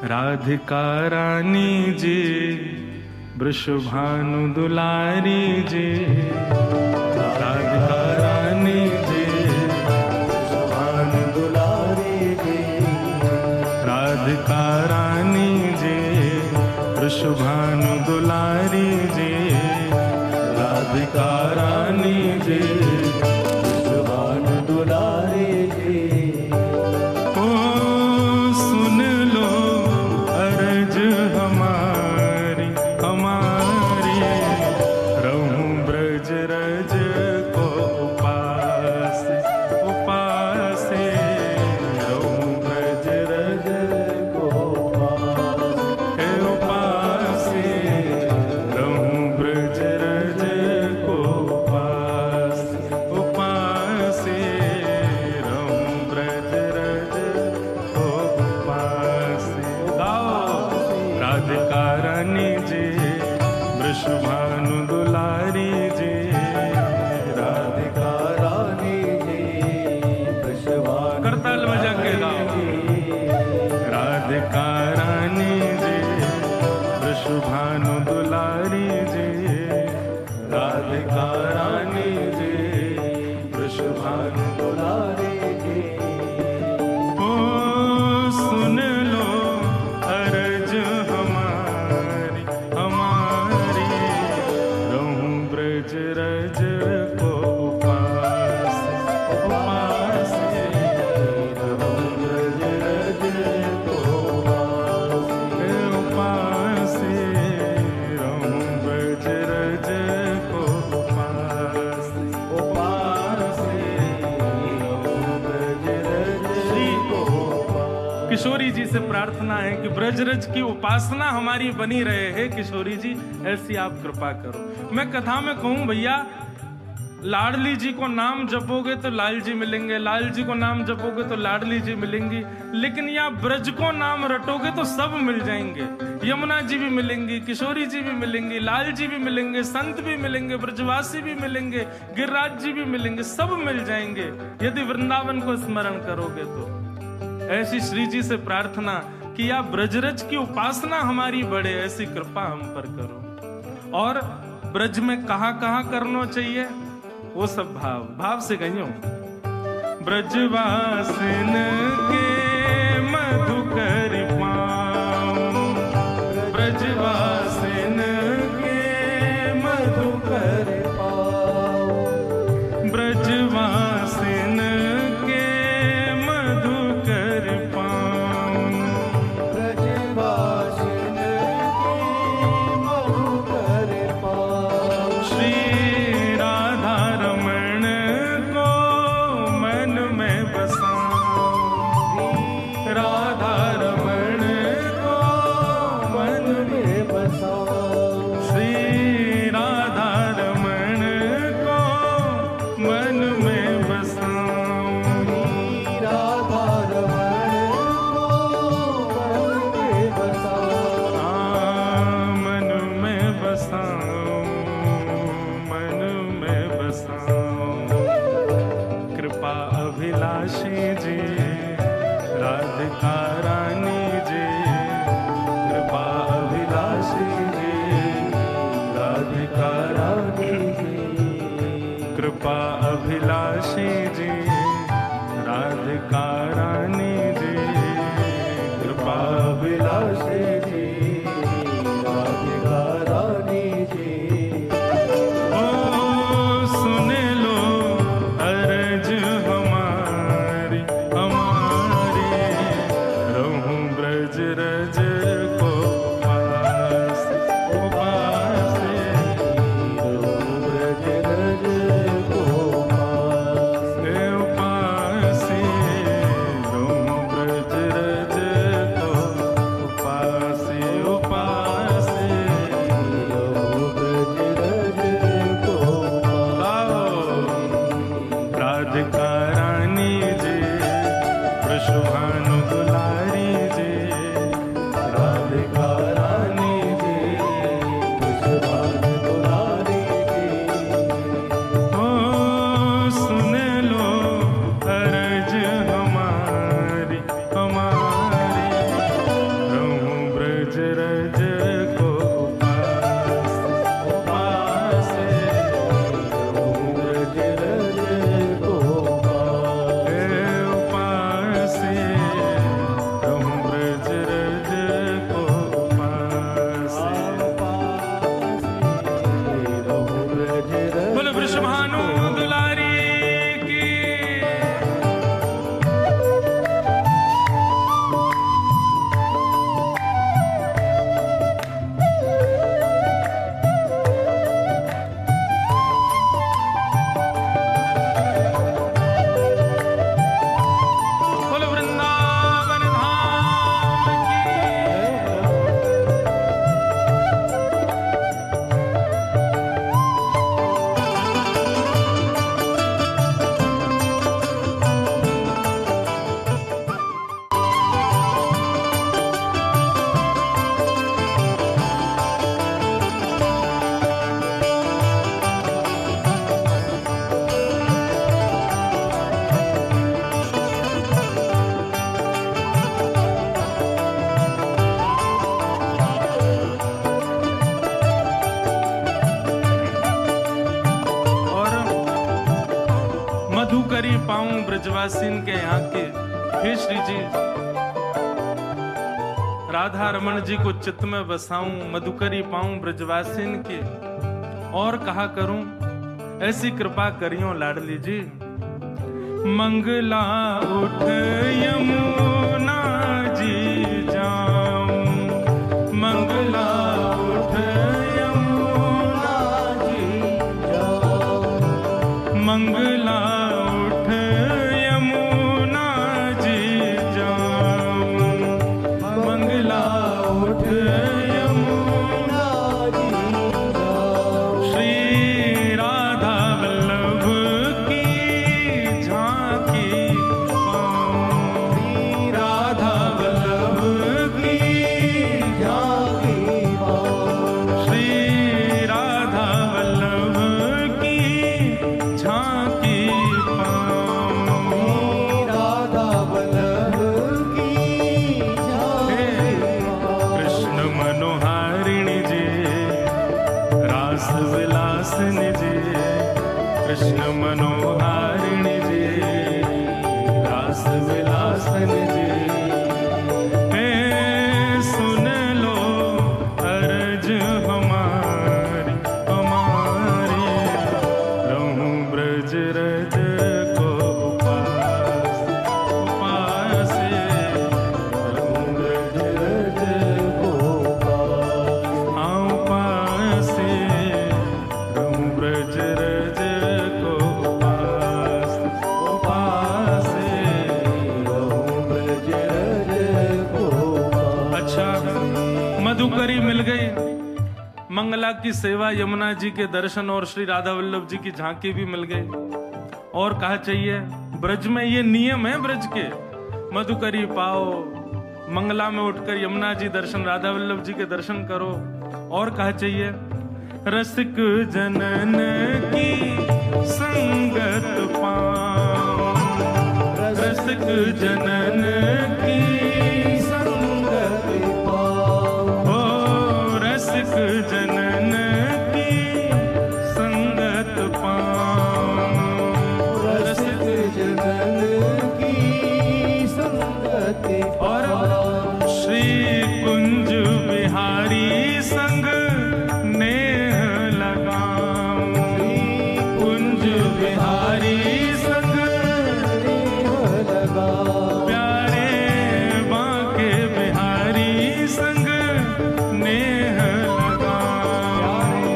राधिका रानी जी वृषभानु दुलारी जी, राधिका रानी जी वृषभानु दुलारी जी, राधिका रानी जी वृषभानु दुलारी जी, राधिका रानी जी वृषभानु दुलारी जी। ओ सुन लो अर्ज हमारी हमारी, रहूं ब्रज रज को उपास उपास, रहूं ब्रज रज को के उपास, रहूं ब्रज रज को उपास उपास, रहूं ब्रज रज को उपास। गाओ राधिका रानी जी वृषभानु दुलारी जी, राधिका रानी जी वृषभानु करताल बजा के गाओ। राधिका रानी जी वृषभानु दुलारी जी, राधिका रानी जी वृषभानु दुलारी जी। ओ सुन लो अर्ज हमारी हमारी, रहूं ब्रज रज को उपास उपास, रहूं ब्रज रज को उपास, उपास, रहूं ब्रज रज को उपास उपास, रहूं ब्रज रज को उपास। किशोरी जी से प्रार्थना है कि ब्रजरज की उपासना हमारी बनी रहे। है किशोरी जी, ऐसी आप कृपा करो। मैं कथा में कहूं भैया, लाडली जी को नाम जपोगे तो लाल जी मिलेंगे, लाल जी को नाम जपोगे तो लाडली जी मिलेंगी, लेकिन या ब्रज को नाम रटोगे तो सब मिल जाएंगे। यमुना जी भी मिलेंगी, किशोरी जी भी मिलेंगी, लाल जी भी मिलेंगे, संत भी मिलेंगे, ब्रजवासी भी मिलेंगे, गिरिराज जी भी मिलेंगे, सब मिल जाएंगे यदि वृंदावन को स्मरण करोगे तो। ऐसी श्री जी से प्रार्थना कि या ब्रजरज की उपासना हमारी बढ़े, ऐसी कृपा हम पर करो। और ब्रज में कहाँ कहाँ करना चाहिए वो सब भाव से कहियो। ब्रजवासिन के मधुकर पाऊं, ब्रजवासिन के मधुकर पाऊं, ब्रजवासिन के मधुकर पाऊं, ब्रजवासिन के मधुकर पाऊं। श्री राधा रमण को मन में बसाऊं, राधा रमण को मन में बसाऊं, श्री राधा रमण को मन में बसाऊं, राधा रमण को मन में बसाऊं, मन में बसाऊं, मन में बसाऊं। कृपा अभिलाषी जी राधिका रानी जी, कृपा अभिलाषी जी राधिका रानी जी, कृपा अभिलाषी जी राधिका रानी जी, कृपा अभिलाषी जी राधिका रानी जी। ओ सुन लो अर्ज हमारी हमारी, रहूं ब्रज रज को उपास उपास, रहूं ब्रज रज को उपास, उपास, रहूं ब्रज रज को उपास ब्रजवासीन के यहाँ के। हे श्री जी, राधा रमन जी को चित्त में बसाऊं, मधुकरी पाऊं ब्रजवासीन के, और कहा करूं, ऐसी कृपा करियो लाडली जी। मंगला उठ यमुना जी जाऊं, मंगला उठ यमुना जी जाऊं, मंगला उठ यमुना जी जाऊं, मंगला उठ यमुना जी जाऊं। श्री राधा वल्लभ की झांकी पाऊं, श्री राधा वल्लभ की झांकी पाऊं, श्री राधा वल्लभ की झांकी पाऊं, राधा वल्लभ की झांकी पाऊं। कृष्ण मनोहारिणी जी, रास विलासिनी जी, कृष्ण मनोहारिणी जी, रास विलासिनी जी। हे सुन लो अर्ज हमारी, हमारी, रहूं ब्रज रज को उपास, उपासे, रहूं ब्रज रज को उपास, हाँ उपासे, रहूं ब्रज रज को उपास, उपासे, रहूं ब्रज रज को उपास। अच्छा, मधुकरी मिल गई, मंगला की सेवा, यमुना जी के दर्शन और श्री राधा वल्लभ जी की झांकी भी मिल गई। और कहा चाहिए, ब्रज में ये नियम है ब्रज के, मधुकरी पाओ, मंगला में उठकर यमुना जी दर्शन, राधा वल्लभ जी के दर्शन करो। और कहा चाहिए, रसिक जनन की संगत पाओ, रसिक जनन की संगत पाओ, ओ रसिक जनन की संगत पाओ, रसिक जनन की संगत पाओ। श्री कुंज बिहारी संग नेह लगाऊं, श्री कुंज बिहारी संग नेह लगाऊं, प्यारे बांके बिहारी संग नेह लगाऊं,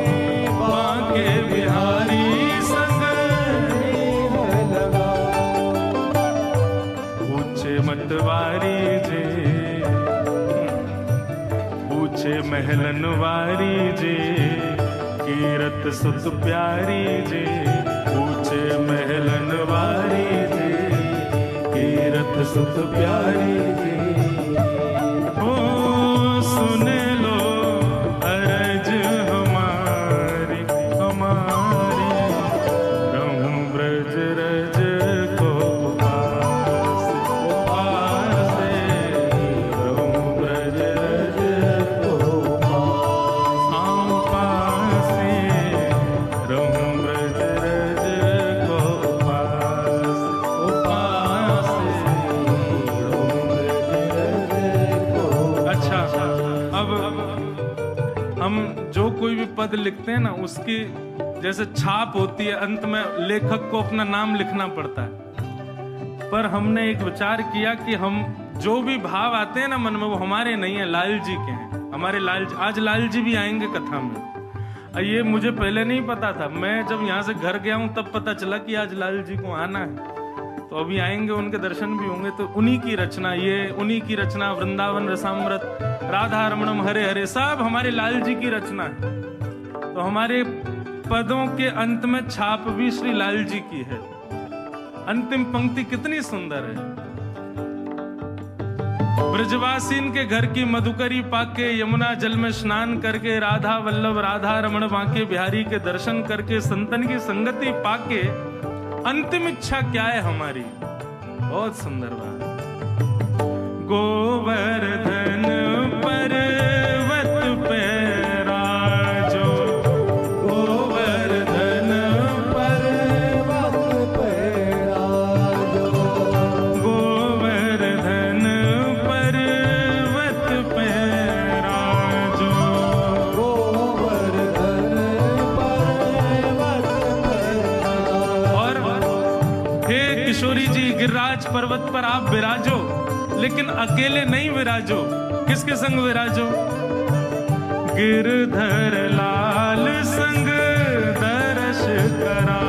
बांके बिहारी संग नेह लगाऊं। ऊंचे मतवारी जी, ऊंचे महलन वारी जी, कीरत सुत प्यारी जी, ऊंचे महलन वारी जी, कीरत सुत प्यारी जी। ओ सुन लो अर्ज हमारी, हमारी, रहूं ब्रज रज को उपास, उपासे, रहूं ब्रज रज को उपास, हाँ उपासे, रहूं ब्रज रज को उपास, उपासे, रहूं ब्रज रज को। अच्छा, अब हम जो कोई भी पद लिखते हैं ना, उसकी जैसे छाप होती है, अंत में लेखक को अपना नाम लिखना पड़ता है। पर हमने एक विचार किया कि हम जो भी भाव आते हैं ना मन में, वो हमारे नहीं है, लाल जी के हैं। हमारे लाल जी, आज लाल जी भी आएंगे कथा में। ये मुझे पहले नहीं पता था, मैं जब यहाँ से घर गया हूँ तब पता चला कि आज लाल जी को आना है। तो अभी आएंगे, उनके दर्शन भी होंगे। तो उन्हीं की रचना, ये उन्हीं की रचना, वृंदावन रसामृत, राधा रमणम हरे हरे, सब हमारे लाल जी की रचना है। तो हमारे पदों के अंत में छाप भी श्री लाल जी की है। अंतिम पंक्ति कितनी सुंदर है। ब्रजवासीन के घर की मधुकरी पाके, यमुना जल में स्नान करके, राधा वल्लभ राधा रमण बांके बिहारी के दर्शन करके, संतन की संगति पाके, अंतिम इच्छा क्या है हमारी? बहुत सुंदर बात। गोवर्धन पर्वत पे राजो, गोवर्धन पर्वत पे राजो, पर्वत पर आप विराजो, लेकिन अकेले नहीं विराजो। किसके संग विराजो? गिरधर लाल संग दर्श करा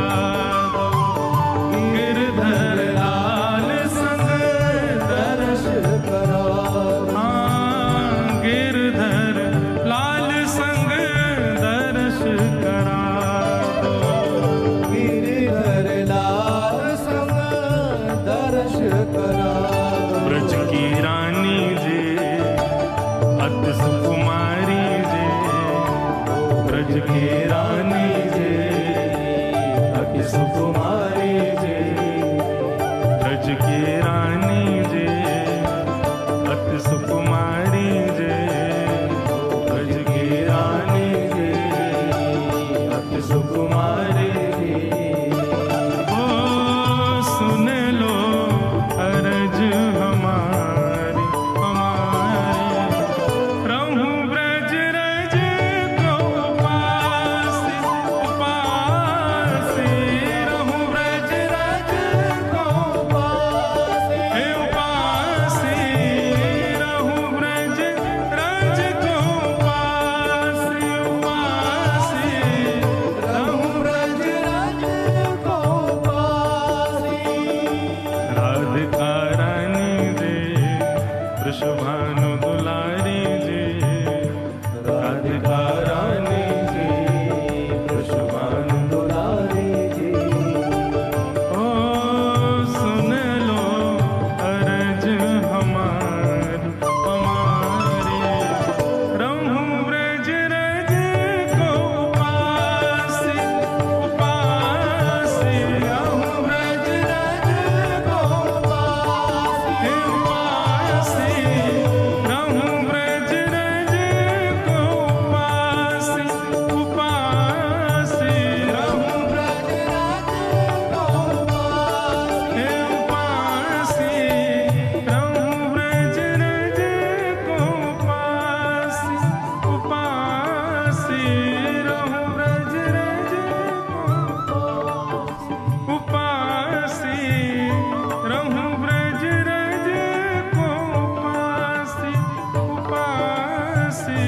दो, गिरधर लाल संग दर्श करा दो। हाँ, गिरधर लाल संग दर्श करा दो, गिरधर लाल संग दर्श करा दो। ब्रज की रानी जे अति सुकुमारी जे, ब्रज की रानी जे अति सुकुमारी जे, ब्रज की रानी जे अति सुकुमारी जे, ब्रज की रानी जे अति सुकुमारी जे। ओ सुन लो अर्ज हमारी हमारी, रहूं ब्रज रज को उपासी उपासी, रहूं ब्रज रज को उपासी, हे उपासी, रहूं ब्रज रज को उपासी उपासी, रहूं ब्रज रज को उपासी। राधिका रानी जे वृषभानु दुलारी जे, राधिका रानी जे वृषभानु दुलारी जे। ओ सुन लो अर्ज हमारी हमारी, रहूं ब्रज रज को उपासी उपासी, रहूं ब्रज रज को उपासी, हे उपासी, रहूं ब्रज रज को उपासी उपासी, रहूं ब्रज रज को उपासी, हे उपासी, रहूं ब्रज रज को उपासी उपासी, रहूं ब्रज रज को उपासी, रहूं ब्रज रज को उपासी उपासी।